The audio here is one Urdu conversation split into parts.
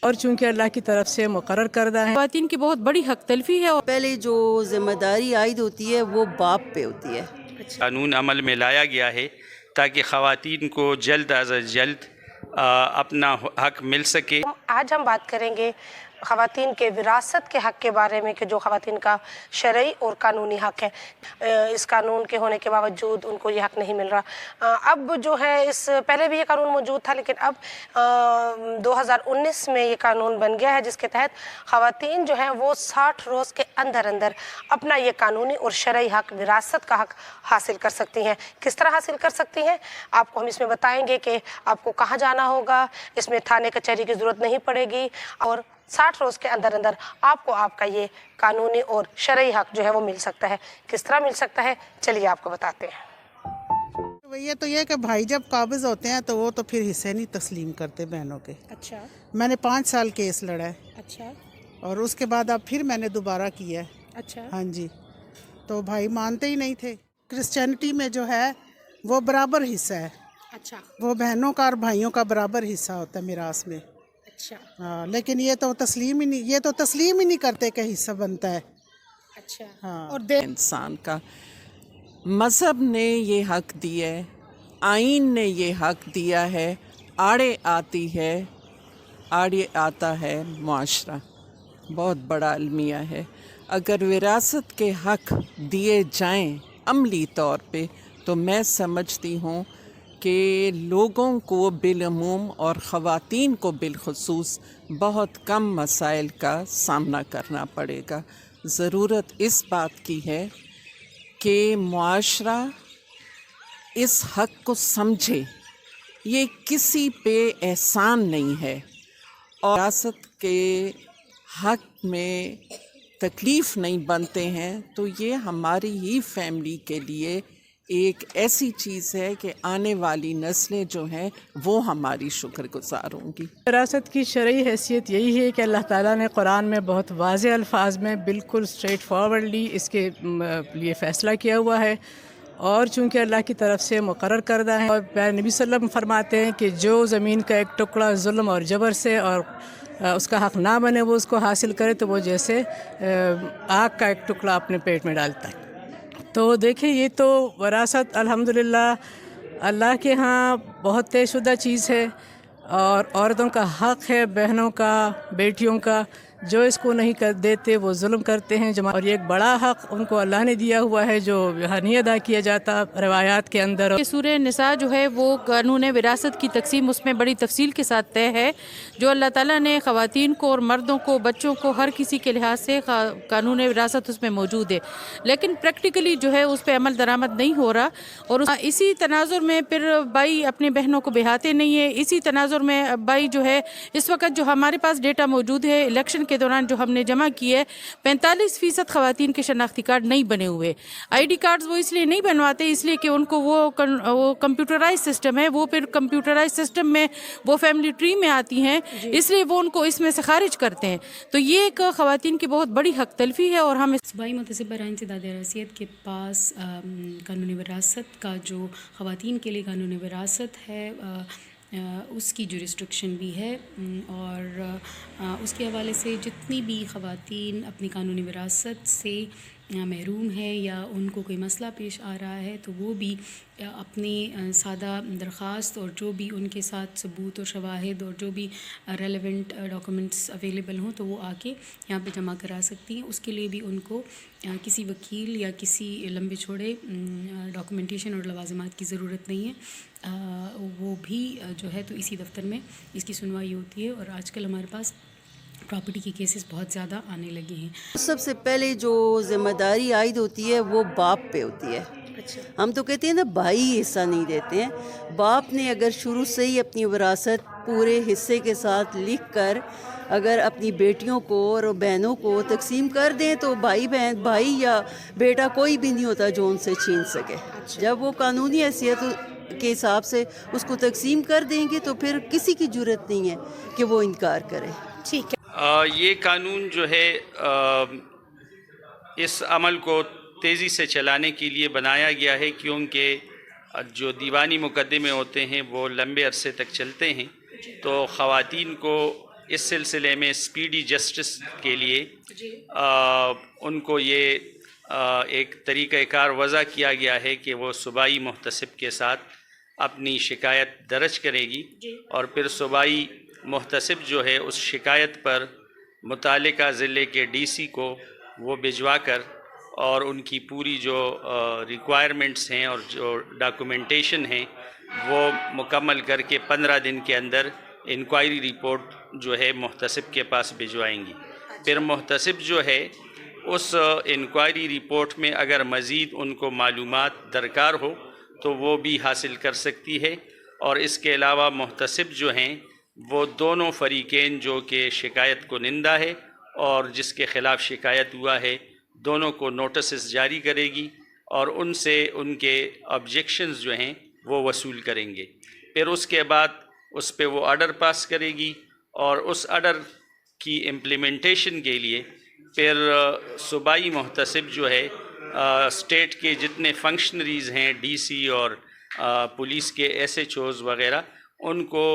اور چونکہ اللہ کی طرف سے مقرر کردہ ہے، خواتین کی بہت بڑی حق تلفی ہے اور پہلے جو ذمہ داری عائد ہوتی ہے وہ باپ پہ ہوتی ہے۔ قانون عمل میں لایا گیا ہے تاکہ خواتین کو جلد از جلد اپنا حق مل سکے۔ آج ہم بات کریں گے خواتین کے وراثت کے حق کے بارے میں کہ جو خواتین کا شرعی اور قانونی حق ہے، اس قانون کے ہونے کے باوجود ان کو یہ حق نہیں مل رہا۔ اب جو ہے اس پہلے بھی یہ قانون موجود تھا، لیکن اب 2019 میں یہ قانون بن گیا ہے جس کے تحت خواتین جو ہیں وہ 60 روز کے اندر اندر اپنا یہ قانونی اور شرعی حق، وراثت کا حق حاصل کر سکتی ہیں۔ کس طرح حاصل کر سکتی ہیں آپ کو ہم اس میں بتائیں گے کہ آپ کو کہاں جانا ہوگا، اس میں تھانے کچہری کی ضرورت نہیں پڑے گی، اور 60 روز کے اندر اندر آپ کو آپ کا یہ قانونی اور شرعی حق جو ہے وہ مل سکتا ہے۔ کس طرح مل سکتا ہے چلیے آپ کو بتاتے ہیں۔ یہ تو یہ کہ بھائی جب قابض ہوتے ہیں تو وہ تو پھر حصے نہیں تسلیم کرتے بہنوں کے۔ اچھا میں نے 5 سال کیس لڑا ہے اچھا اور اس کے بعد اب پھر میں نے دوبارہ کیا ہے۔ اچھا ہاں جی، تو بھائی مانتے ہی نہیں تھے۔ کرسچینٹی میں جو ہے وہ برابر حصہ ہے، اچھا وہ بہنوں کا اور بھائیوں کا برابر حصہ ہوتا ہے میراث میں۔ اچھا ہاں، لیکن یہ تو تسلیم ہی نہیں کرتے کہ حصہ بنتا ہے۔ اچھا ہاں، اور انسان کا مذہب نے یہ حق دیا ہے، آئین نے یہ حق دیا ہے، آڑے آتا ہے معاشرہ۔ بہت بڑا المیہ ہے۔ اگر وراثت کے حق دیے جائیں عملی طور پہ تو میں سمجھتی ہوں کہ لوگوں کو بالعموم اور خواتین کو بالخصوص بہت کم مسائل کا سامنا کرنا پڑے گا۔ ضرورت اس بات کی ہے کہ معاشرہ اس حق کو سمجھے، یہ کسی پہ احسان نہیں ہے، اور وراثت کے حق میں تکلیف نہیں بنتے ہیں تو یہ ہماری ہی فیملی کے لیے ایک ایسی چیز ہے کہ آنے والی نسلیں جو ہیں وہ ہماری شکر گزار ہوں گی۔ وراثت کی شرعی حیثیت یہی ہے کہ اللہ تعالیٰ نے قرآن میں بہت واضح الفاظ میں بالکل اسٹریٹ فارورڈلی اس کے لیے فیصلہ کیا ہوا ہے، اور چونکہ اللہ کی طرف سے مقرر کردہ ہے، اور پیارے نبی صلی اللہ علیہ وسلم فرماتے ہیں کہ جو زمین کا ایک ٹکڑا ظلم اور جبر سے اور اس کا حق نہ بنے وہ اس کو حاصل کرے تو وہ جیسے آگ کا ایک ٹکڑا اپنے پیٹ میں ڈالتا ہے۔ تو دیکھیں یہ تو وراثت الحمدللہ اللہ کے ہاں بہت طے شدہ چیز ہے، اور عورتوں کا حق ہے، بہنوں کا، بیٹیوں کا، جو اس کو نہیں کر دیتے وہ ظلم کرتے ہیں۔ اور یہ ایک بڑا حق ان کو اللہ نے دیا ہوا ہے جو نہیں ادا کیا جاتا روایات کے اندر۔ سورہ نساء جو ہے وہ قانون وراثت کی تقسیم اس میں بڑی تفصیل کے ساتھ طے ہے، جو اللہ تعالیٰ نے خواتین کو اور مردوں کو، بچوں کو، ہر کسی کے لحاظ سے قانون وراثت اس میں موجود ہے، لیکن پریکٹیکلی جو ہے اس پہ عمل درآمد نہیں ہو رہا، اور اسی تناظر میں پھر بھائی اپنے بہنوں کو بہاتے نہیں ہیں۔ اسی تناظر میں بھائی جو ہے اس وقت جو ہمارے پاس ڈیٹا موجود ہے الیکشن کے دوران جو ہم نے جمع کی ہے، 45% خواتین کے شناختی کارڈ نہیں بنے ہوئے۔ آئی ڈی کارڈز وہ اس لیے نہیں بنواتے اس لیے کہ ان کو وہ کمپیوٹرائز سسٹم ہے، وہ پھر کمپیوٹرائز سسٹم میں وہ فیملی ٹری میں آتی ہیں، اس لیے وہ ان کو اس میں سے خارج کرتے ہیں۔ تو یہ ایک خواتین کی بہت بڑی حق تلفی ہے، اور ہم صوبائی متعصب برائے انسداد راسیت کے پاس قانون وراثت کا جو خواتین کے لیے قانون وراثت ہے اس کی جو ریسٹرکشن بھی ہے، اور اس کے حوالے سے جتنی بھی خواتین اپنی قانونی وراثت سے محروم ہے یا ان کو کوئی مسئلہ پیش آ رہا ہے تو وہ بھی اپنی سادہ درخواست اور جو بھی ان کے ساتھ ثبوت اور شواہد اور جو بھی ریلیونٹ ڈاکومنٹس اویلیبل ہوں تو وہ آ کے یہاں پہ جمع کرا سکتی ہیں۔ اس کے لیے بھی ان کو کسی وکیل یا کسی لمبے چھوڑے ڈاکومنٹیشن اور لوازمات کی ضرورت نہیں ہے، وہ بھی جو ہے تو اسی دفتر میں اس کی سنوائی ہوتی ہے، اور آج کل ہمارے پاس پراپرٹی کے کیسز بہت زیادہ آنے لگے ہیں۔ سب سے پہلے جو ذمہ داری عائد ہوتی ہے وہ باپ پہ ہوتی ہے۔ ہم تو کہتے ہیں نا بھائی حصہ نہیں دیتے ہیں، باپ نے اگر شروع سے ہی اپنی وراثت پورے حصے کے ساتھ لکھ کر اگر اپنی بیٹیوں کو اور بہنوں کو تقسیم کر دیں تو بھائی یا بیٹا کوئی بھی نہیں ہوتا جو ان سے چھین سکے۔ جب وہ قانونی حیثیت کے حساب سے اس کو تقسیم کر دیں گے تو پھر کسی کی جرت نہیں ہے کہ وہ انکار کرے۔ ٹھیک ہے۔ یہ قانون جو ہے اس عمل کو تیزی سے چلانے کے لیے بنایا گیا ہے، کیونکہ جو دیوانی مقدمے ہوتے ہیں وہ لمبے عرصے تک چلتے ہیں، تو خواتین کو اس سلسلے میں اسپیڈی جسٹس کے لیے ان کو یہ ایک طریقہ کار وضع کیا گیا ہے کہ وہ صوبائی محتسب کے ساتھ اپنی شکایت درج کرے گی، اور پھر صوبائی محتسب جو ہے اس شکایت پر متعلقہ ضلع کے ڈی سی کو وہ بھجوا کر اور ان کی پوری جو ریکوائرمنٹس ہیں اور جو ڈاکومنٹیشن ہیں وہ مکمل کر کے 15 دن کے اندر انکوائری رپورٹ جو ہے محتسب کے پاس بھجوائیں گی۔ پھر محتسب جو ہے اس انکوائری رپورٹ میں اگر مزید ان کو معلومات درکار ہو تو وہ بھی حاصل کر سکتی ہے، اور اس کے علاوہ محتسب جو ہیں وہ دونوں فریقین جو کہ شکایت کنندہ ہے اور جس کے خلاف شکایت ہوا ہے دونوں کو نوٹسز جاری کرے گی، اور ان سے ان کے آبجیکشنز جو ہیں وہ وصول کریں گے۔ پھر اس کے بعد اس پہ وہ آرڈر پاس کرے گی، اور اس آرڈر کی امپلیمنٹیشن کے لیے پھر صوبائی محتسب جو ہے اسٹیٹ کے جتنے فنکشنریز ہیں، ڈی سی اور پولیس کے ایس ایچ اوز وغیرہ، ان کو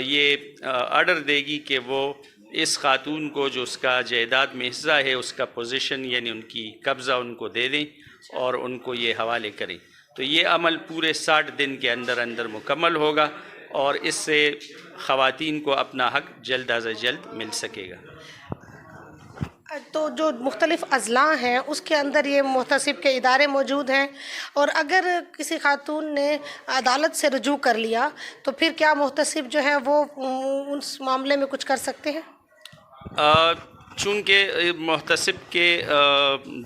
یہ آرڈر دے گی کہ وہ اس خاتون کو جو اس کا جائیداد میں حصہ ہے اس کا پوزیشن یعنی ان کی قبضہ ان کو دے دیں اور ان کو یہ حوالے کریں۔ تو یہ عمل پورے 60 دن کے اندر اندر مکمل ہوگا، اور اس سے خواتین کو اپنا حق جلد از جلد مل سکے گا۔ تو جو مختلف اضلاع ہیں اس کے اندر یہ محتسب کے ادارے موجود ہیں، اور اگر کسی خاتون نے عدالت سے رجوع کر لیا تو پھر کیا محتسب جو ہے وہ اس معاملے میں کچھ کر سکتے ہیں؟ چونکہ محتسب کے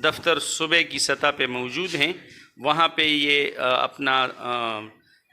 دفتر صوبے کی سطح پہ موجود ہیں، وہاں پہ یہ اپنا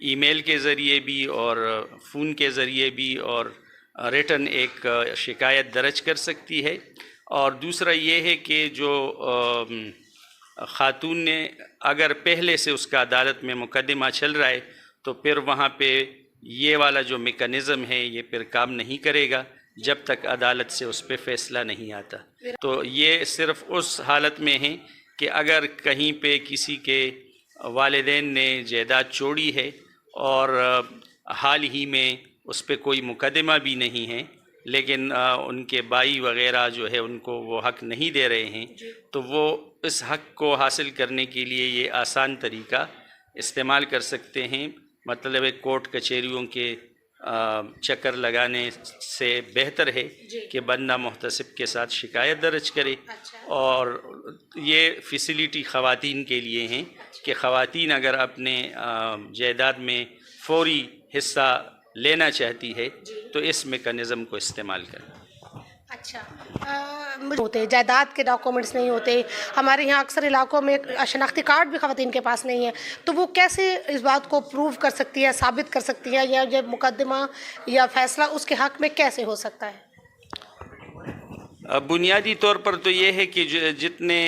ای میل کے ذریعے بھی اور فون کے ذریعے بھی اور ریٹن ایک شکایت درج کر سکتی ہے۔ اور دوسرا یہ ہے کہ جو خاتون نے اگر پہلے سے اس کا عدالت میں مقدمہ چل رہا ہے تو پھر وہاں پہ یہ والا جو میکانزم ہے یہ پھر کام نہیں کرے گا جب تک عدالت سے اس پہ فیصلہ نہیں آتا۔ تو یہ صرف اس حالت میں ہے کہ اگر کہیں پہ کسی کے والدین نے جائیداد چھوڑی ہے اور حال ہی میں اس پہ کوئی مقدمہ بھی نہیں ہے، لیکن ان کے بھائی وغیرہ جو ہے ان کو وہ حق نہیں دے رہے ہیں، تو وہ اس حق کو حاصل کرنے کے لیے یہ آسان طریقہ استعمال کر سکتے ہیں۔ مطلب ہے کورٹ کچہریوں کے چکر لگانے سے بہتر ہے کہ بندہ محتسب کے ساتھ شکایت درج کرے، اور یہ فیسیلیٹی خواتین کے لیے ہیں کہ خواتین اگر اپنے جائیداد میں فوری حصہ لینا چاہتی ہے تو اس میکانزم کو استعمال کریں۔ اچھا، ہوتے جائیداد کے ڈاکومنٹس نہیں ہوتے، ہمارے یہاں اکثر علاقوں میں شناختی کارڈ بھی خواتین کے پاس نہیں ہے، تو وہ کیسے اس بات کو پروو کر سکتی ہے، ثابت کر سکتی ہے، یا جب مقدمہ یا فیصلہ اس کے حق میں کیسے ہو سکتا ہے؟ بنیادی طور پر تو یہ ہے کہ جتنے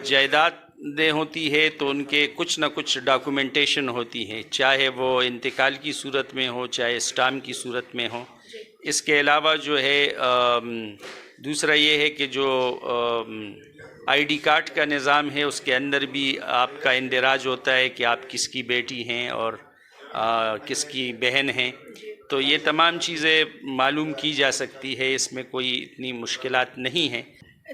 جائیداد دیں ہوتی ہے تو ان کے کچھ نہ کچھ ڈاکومنٹیشن ہوتی ہے، چاہے وہ انتقال کی صورت میں ہو چاہے اسٹامپ کی صورت میں ہو۔ اس کے علاوہ جو ہے دوسرا یہ ہے کہ جو آئی ڈی کارڈ کا نظام ہے اس کے اندر بھی آپ کا اندراج ہوتا ہے کہ آپ کس کی بیٹی ہیں اور کس کی بہن ہیں، تو یہ تمام چیزیں معلوم کی جا سکتی ہے، اس میں کوئی اتنی مشکلات نہیں ہیں۔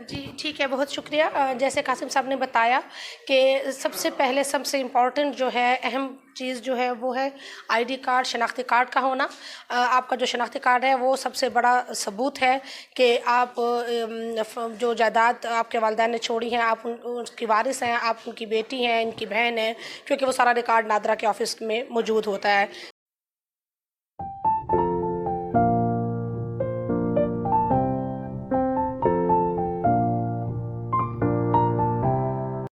جی ٹھیک ہے، بہت شکریہ۔ جیسے قاسم صاحب نے بتایا کہ سب سے پہلے سب سے امپورٹنٹ جو ہے اہم چیز جو ہے وہ ہے آئی ڈی کارڈ، شناختی کارڈ کا ہونا۔ آپ کا جو شناختی کارڈ ہے وہ سب سے بڑا ثبوت ہے کہ آپ جو جائیداد آپ کے والدین نے چھوڑی ہیں آپ ان کی وارث ہیں، آپ ان کی بیٹی ہیں، ان کی بہن ہیں، کیونکہ وہ سارا ریکارڈ نادرہ کے آفس میں موجود ہوتا ہے